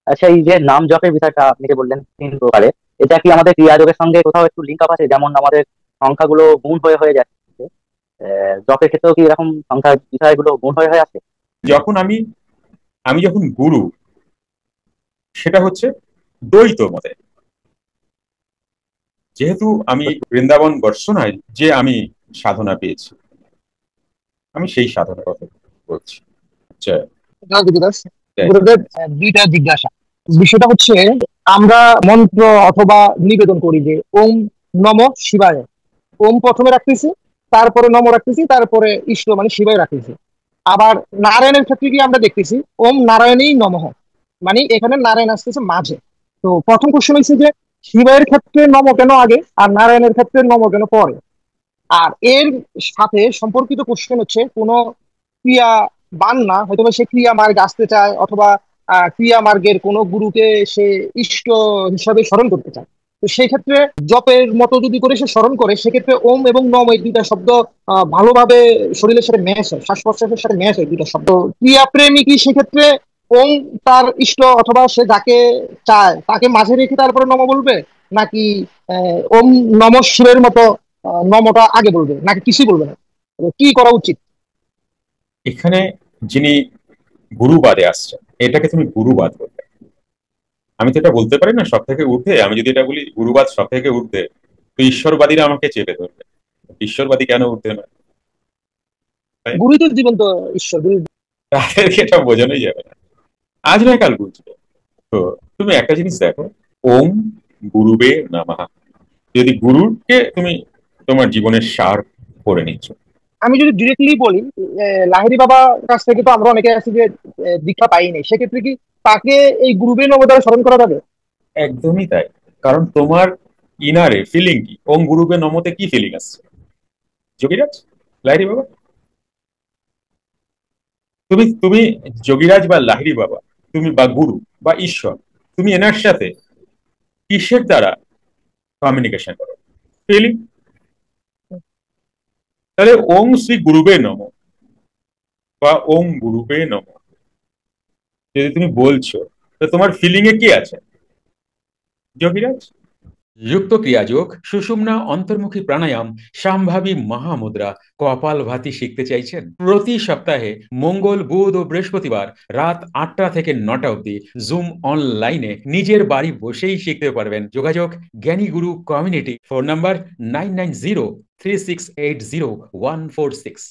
আচ্ছা, এই যে নাম জপের বিষয়টা আপনি যে বললেন 3 প্রকারে, এটা কি আমাদের ক্রিয়াযোগের সঙ্গে কোথাও একটু লিঙ্ক আপ আছে? যেমন আমাদের সংখ্যাগুলো গুণ হয়ে হয়ে যাচ্ছে, জপের ক্ষেত্রেও কি এরকম সংখ্যার বিষয়গুলো গুণ হয়ে হয়ে আছে? যখন আমি আমি যখন গুরু, সেটা হচ্ছে দ্বৈত মতে। যেহেতু আমি বৃন্দাবন বর্ষনায় যে আমি সাধনা পেয়েছি, আমি সেই সাধনার কথা বলছি। আচ্ছা, জয় গুরুদাস। তাই। গুরুদেব, দুইটা জিজ্ঞাসা। বিষয়টা হচ্ছে, আমরা মন্ত্র অথবা নিবেদন করি যে ওম নম শিবায়। ওম প্রথমে রাখতেছি, তারপরে নম রাখতেছি, তারপরে ইষ্ট মানে শিবায় রাখতেছি। আবার নারায়ণের ক্ষেত্রে কি আমরা দেখতেছি ওম নারায়ণেই নমঃ, মানে এখানে নারায়ণ আসতেছে মাঝে। তো প্রথম কোশ্চেন হচ্ছে যে শিবের ক্ষেত্রে নম কেন আগে আর নারায়ণের ক্ষেত্রে নম কেন পরে? আর এর সাথে সম্পর্কিত কোশ্চেন হচ্ছে, কোন ক্রিয়া বান না হয়তো সে ক্রিয়া মার্গ আসতে চায়, অথবা ক্রিয়া মার্গের কোন গুরুকে সে ইষ্ট হিসাবে স্মরণ করতে চায়। তো সেই ক্ষেত্রে জপের মতো যদি করে সে স্মরণ করে, সেক্ষেত্রে ওম এবং নম এই দুইটা শব্দ ভালোভাবে শরীরের সাথে ম্যাচ হয়, শ্বাস প্রশ্বাসের সাথে ম্যাচ হয় দুইটা শব্দ। ক্রিয়া প্রেমী কি সেক্ষেত্রে ওম তার ইষ্ট অথবা সে যাকে চায় তাকে মাঝে রেখে তারপরে নম বলবে, নাকি ওম নম শিবের মতো নমটা আগে বলবে, নাকি কিছুই বলবে না? তো কি করা উচিত? এখানে যিনি গুরুবাদে আসছেন, এটাকে তুমি গুরুবাদ বলবে। আমি তো এটা বলতে পারি না সব থেকে ঊর্ধ্বে। আমি যদি এটা বলি গুরুবাদ সব থেকে ঊর্ধ্বে, তো ঈশ্বরবাদীরা আমাকে চেপে ধরবে। ঈশ্বরবাদী কেন ঊর্ধ্বে না, তাই না? গুরুই তো জীবন্ত ঈশ্বর, গুরু। তাদেরকে এটা বোঝানোই যাবে না, আজ নয় কাল বুঝবে। তো তুমি একটা জিনিস দেখো, ওম গুরুবে নামাহা, যদি গুরুকে তুমি তোমার জীবনের সার করে নিচ্ছ। আমি যদি ডিরেক্টলি বলি, লাহিড়ী বাবার কাছ থেকে তো আমরা অনেকে আছি যে দীক্ষা পাই নাই, সেক্ষেত্রে কি তাকে এই গুরুবের নব দ্বারা স্মরণ করা যাবে? একদমই তাই। কারণ তোমার ইনারে ফিলিং কি, ওম গুরুবে নমতে কি ফিলিং আসছে? যোগীরাজ, লাহিড়ী বাবা, তুমি তুমি যোগীরাজ বা লাহিড়ী বাবা, তুমি বা গুরু বা ঈশ্বর, তুমি এনার সাথে কিসের দ্বারা কমিউনিকেশন করো? ফিলিং। তাহলে ওম শ্রী গুরুবে নম বা ওম গুরুবে নম যদি তুমি বলছো, তো তোমার ফিলিং এ কি আছে? যোগীরাজ। যুক্ত ক্রিয়াযোগ, সুষুম্না অন্তর্মুখী প্রাণায়াম, সম্ভাবী মহামুদ্রা, কপালভাতি শিখতে চাইছেন? প্রতি সপ্তাহে মঙ্গল, বুধ ও বৃহস্পতিবার রাত 8টা থেকে 9টা অবধি জুম অনলাইনে নিজের বাড়ি বসেই শিখতে পারবেন। যোগাযোগ জ্ঞানী গুরু কমিউনিটি, ফোন নাম্বার 9903680146।